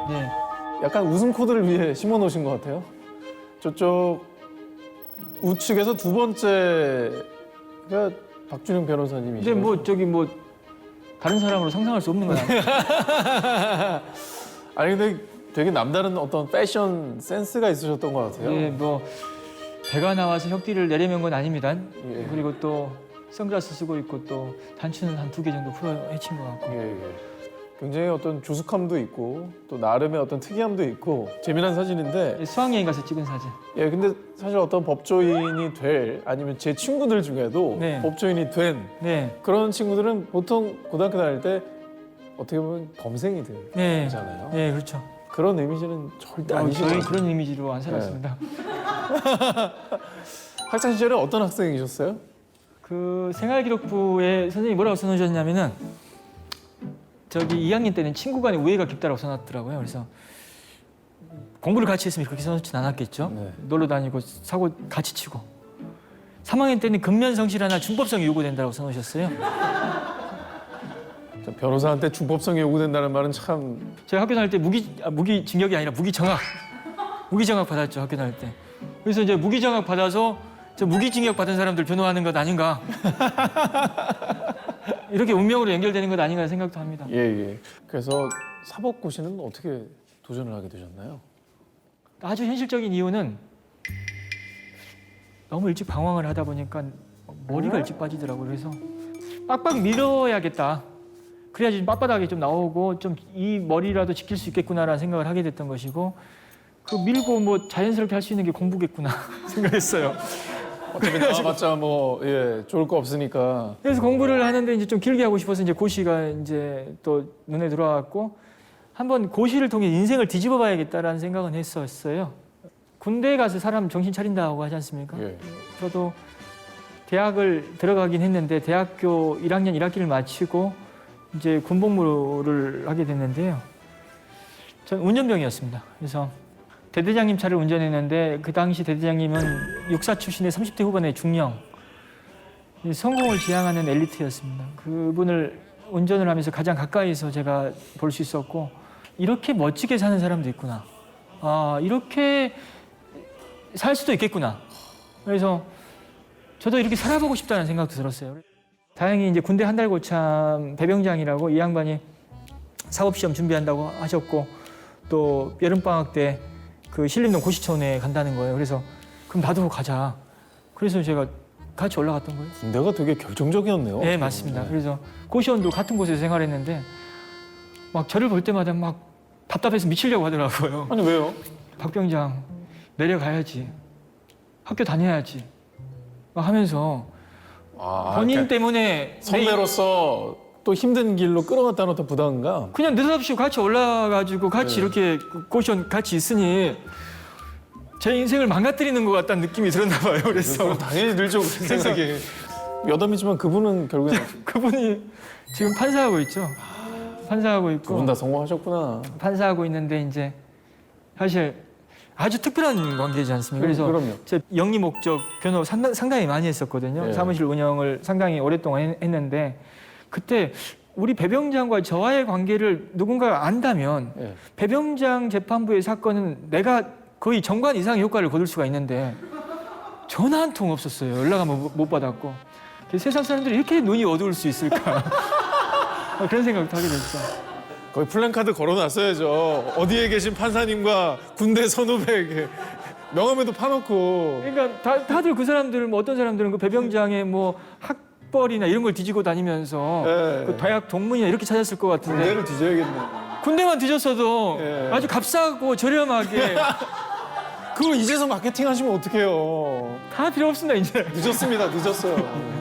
네. 약간 웃음 코드를 위해 심어 놓으신 것 같아요. 저쪽 우측에서 두 번째가 박준영 변호사님이시죠. 근데 뭐 저기 뭐 다른 사람으로 상상할 수 없는 거야. 아니 근데 되게 남다른 어떤 패션 센스가 있으셨던 것 같아요. 예, 뭐 배가 나와서 혁띠를 내려면 건 아닙니다. 예. 그리고 또 선글라스 쓰고 있고 또 단추는 한 2개 정도 풀어 헤친 것 같고. 예, 예. 굉장히 어떤 조숙함도 있고 또 나름의 어떤 특이함도 있고 재미난 사진인데 예, 수학여행 가서 찍은 사진. 예 근데 사실 어떤 법조인이 될 아니면 제 친구들 중에도 네. 법조인이 된 네. 그런 친구들은 보통 고등학교 다닐 때 어떻게 보면 범생이들 네. 잖아요. 네, 그렇죠. 그런 이미지는 절대 아니시죠. 저희 그런 이미지로 안 살았습니다. 학창 시절에 어떤 학생이셨어요? 그 생활기록부에 선생님이 뭐라고 써놓으셨냐면은 저기 2학년 때는 친구 간의 우애가 깊다라고 써놨더라고요. 그래서 공부를 같이 했으면 그렇게 써놓진 않았겠죠. 네. 놀러 다니고 사고 같이 치고. 3학년 때는 근면성실 하나 중법성이 요구된다고 써놓으셨어요. 변호사한테 중법성이 요구된다는 말은 참 제가 학교 다닐 때 무기징역이 아니라 무기정학 받았죠. 학교 다닐 때. 그래서 이제 무기정학 받아서 저 무기징역 받은 사람들 변호하는 것 아닌가. 이렇게 운명으로 연결되는 것 아닌가 생각도 합니다. 예, 예. 그래서 사법고시는 어떻게 도전을 하게 되셨나요? 아주 현실적인 이유는 너무 일찍 방황을 하다 보니까 머리가 일찍 빠지더라고요. 그래서 빡빡 밀어야겠다. 그래야지 좀 빳빳하게 좀 나오고 좀 이 머리라도 지킬 수 있겠구나라는 생각을 하게 됐던 것이고 그 밀고 뭐 자연스럽게 할 수 있는 게 공부겠구나 생각했어요. 어차피 나와봤자 뭐 예, 좋을 거 없으니까. 그래서 공부를 하는데 이제 좀 길게 하고 싶어서 이제 고시가 이제 또 눈에 들어왔고 한번 고시를 통해 인생을 뒤집어 봐야겠다라는 생각은 했었어요. 군대에 가서 사람 정신 차린다고 하지 않습니까? 예. 저도 대학을 들어가긴 했는데 대학교 1학년 1학기를 마치고 이제 군복무를 하게 됐는데요. 전 운전병이었습니다. 그래서 대대장님 차를 운전했는데 그 당시 대대장님은 육사 출신의 30대 후반의 중령, 성공을 지향하는 엘리트였습니다. 그분을 운전을 하면서 가장 가까이서 제가 볼 수 있었고 이렇게 멋지게 사는 사람도 있구나. 아, 이렇게 살 수도 있겠구나. 그래서 저도 이렇게 살아보고 싶다는 생각도 들었어요. 다행히 이제 군대 한 달 고참 배병장이라고 이 양반이 사법시험 준비한다고 하셨고 또 여름방학 때 그 신림동 고시촌에 간다는 거예요. 그래서 그럼 나도 가자. 그래서 제가 같이 올라갔던 거예요. 군대가 되게 결정적이었네요. 네, 맞습니다. 그래서 고시원도 같은 곳에서 생활했는데 막 저를 볼 때마다 막 답답해서 미치려고 하더라고요. 아니 왜요? 박병장 내려가야지. 학교 다녀야지. 막 하면서 본인 그러니까 때문에 선배로서 또 힘든 길로 끌어갔다는 어떤 부담감. 그냥 느닷없이 같이 올라가가지고 같이 네. 이렇게 고시원 같이 있으니 제 인생을 망가뜨리는 것 같다는 느낌이 들었나 봐요. 그래서 당연히 늘죠 그 생각이. 여담이지만 그분은 결국엔 그분이 지금 판사하고 있죠. 판사하고 두 있고 분 다 성공하셨구나. 판사하고 있는데 이제 사실 아주 특별한 관계지 않습니까? 그래서 그럼요. 제 영리 목적 변호 상당히 많이 했었거든요. 예. 사무실 운영을 상당히 오랫동안 했는데 그때 우리 배병장과 저와의 관계를 누군가가 안다면 예. 배병장 재판부의 사건은 내가 거의 정관 이상의 효과를 거둘 수가 있는데 전화 한 통 없었어요. 연락 한번 못 받았고 세상 사람들이 이렇게 눈이 어두울 수 있을까 그런 생각도 하게 됐죠. 거기 플랜카드 걸어놨어야죠. 어디에 계신 판사님과 군대 선후배 명함에도 파놓고. 그러니까 다들 그 사람들은 뭐 어떤 사람들은 그 배병장의 뭐 학벌이나 이런 걸 뒤지고 다니면서 예. 그 대학 동문이나 이렇게 찾았을 것 같은데 군대를 뒤져야겠네. 군대만 뒤졌어도 예. 아주 값싸고 저렴하게 그걸 이제서 마케팅 하시면 어떡해요. 다 필요 없습니다 이제. 늦었습니다. 늦었어요.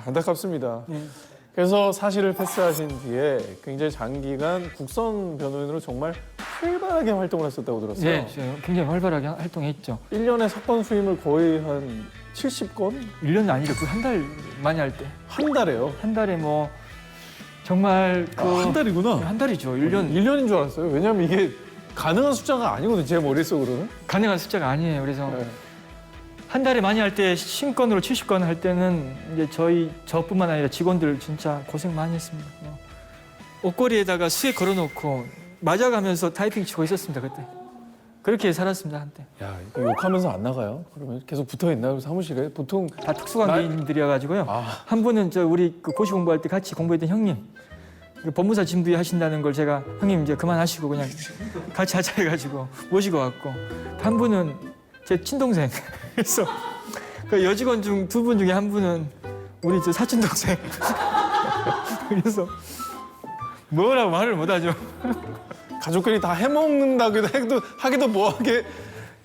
안타깝습니다. 예. 그래서 사실을 패스하신 뒤에 굉장히 장기간 국선 변호인으로 정말 활발하게 활동을 했었다고 들었어요. 네, 굉장히 활발하게 활동했죠. 1년에 사건 수임을 거의 한 70건? 1년은 아니고 그 한 달 많이 할 때. 한 달에요? 한 달에 뭐 정말 한 달이구나. 한 달이죠. 1년 1년인 줄 알았어요. 왜냐하면 이게 가능한 숫자가 아니거든요. 제 머릿속으로는. 가능한 숫자가 아니에요. 그래서 네. 한 달에 많이 할 때 50건으로 70건 할 때는 이제 저뿐만 아니라 직원들 진짜 고생 많이 했습니다. 옷걸이에다가 수액 걸어놓고 맞아가면서 타이핑 치고 있었습니다 그때. 그렇게 살았습니다 한때. 야, 이거 욕하면서 안 나가요? 그러면 계속 붙어 있나요 사무실에? 보통 다 특수관계인들이어가지고요. 한 분은 저 우리 그 고시 공부할 때 같이 공부했던 형님, 그 법무사 진부에 하신다는 걸 제가 형님 이제 그만하시고 그냥 같이 하자 해가지고 모시고 왔고, 한 분은 제 친동생. 그래서 그 여직원 중 두 분 중에 한 분은 우리 저 사촌 동생. 그래서 뭐라고 말을 못하죠. 가족끼리 다 해먹는다기도 하기도 뭐하게.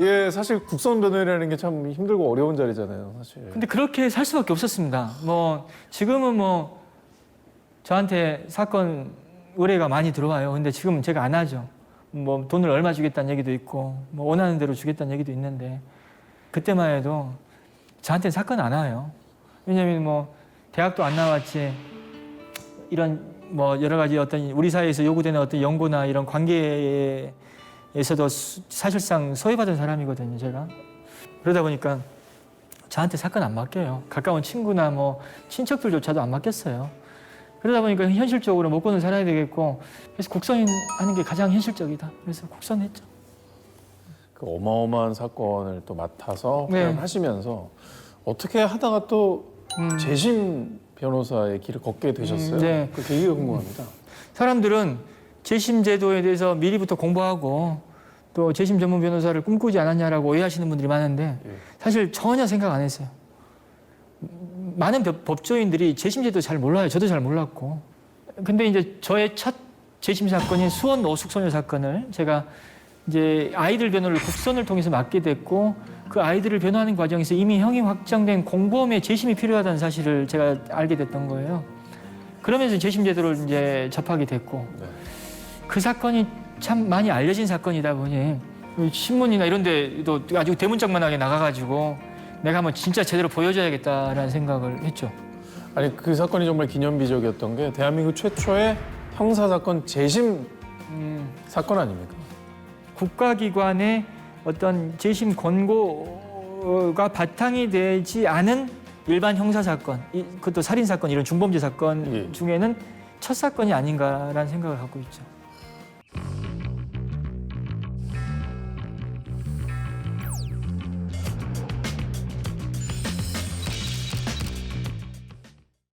예, 사실 국선 변호인이라는 게 참 힘들고 어려운 자리잖아요, 사실. 근데 그렇게 살 수밖에 없었습니다. 뭐 지금은 뭐 저한테 사건 의뢰가 많이 들어와요. 근데 지금은 제가 안 하죠. 뭐 돈을 얼마 주겠다는 얘기도 있고 뭐 원하는 대로 주겠다는 얘기도 있는데, 그때만 해도 저한테 사건 안 와요. 왜냐하면 뭐 대학도 안 나왔지, 이런 뭐 여러 가지 어떤 우리 사회에서 요구되는 어떤 연고나 이런 관계에서도 사실상 소외받은 사람이거든요, 제가. 그러다 보니까 저한테 사건 안 맡겨요. 가까운 친구나 뭐 친척들조차도 안 맡겼어요. 그러다 보니까 현실적으로 먹고는 살아야 되겠고, 그래서 국선인 하는 게 가장 현실적이다. 그래서 국선했죠. 그 어마어마한 사건을 또 맡아서 네. 하시면서 어떻게 하다가 또 재심 변호사의 길을 걷게 되셨어요? 네. 그 계기가 궁금합니다. 사람들은 재심 제도에 대해서 미리부터 공부하고 또 재심 전문 변호사를 꿈꾸지 않았냐라고 오해하시는 분들이 많은데, 사실 전혀 생각 안 했어요. 많은 법조인들이 재심 제도 잘 몰라요. 저도 잘 몰랐고. 근데 이제 저의 첫 재심 사건인 수원 노숙 소녀 사건을 제가 이제 아이들 변호를 국선을 통해서 맡게 됐고, 그 아이들을 변호하는 과정에서 이미 형이 확정된 공범의 재심이 필요하다는 사실을 제가 알게 됐던 거예요. 그러면서 재심 제도를 이제 접하게 됐고, 네. 그 사건이 참 많이 알려진 사건이다 보니 신문이나 이런 데도 아주 대문짝만하게 나가가지고 내가 한번 진짜 제대로 보여줘야겠다라는 생각을 했죠. 아니, 그 사건이 정말 기념비적이었던 게 대한민국 최초의 형사사건 재심 사건 아닙니까? 국가기관의 어떤 재심 권고가 바탕이 되지 않은 일반 형사사건, 그것도 살인사건, 이런 중범죄 사건 예. 중에는 첫 사건이 아닌가라는 생각을 갖고 있죠.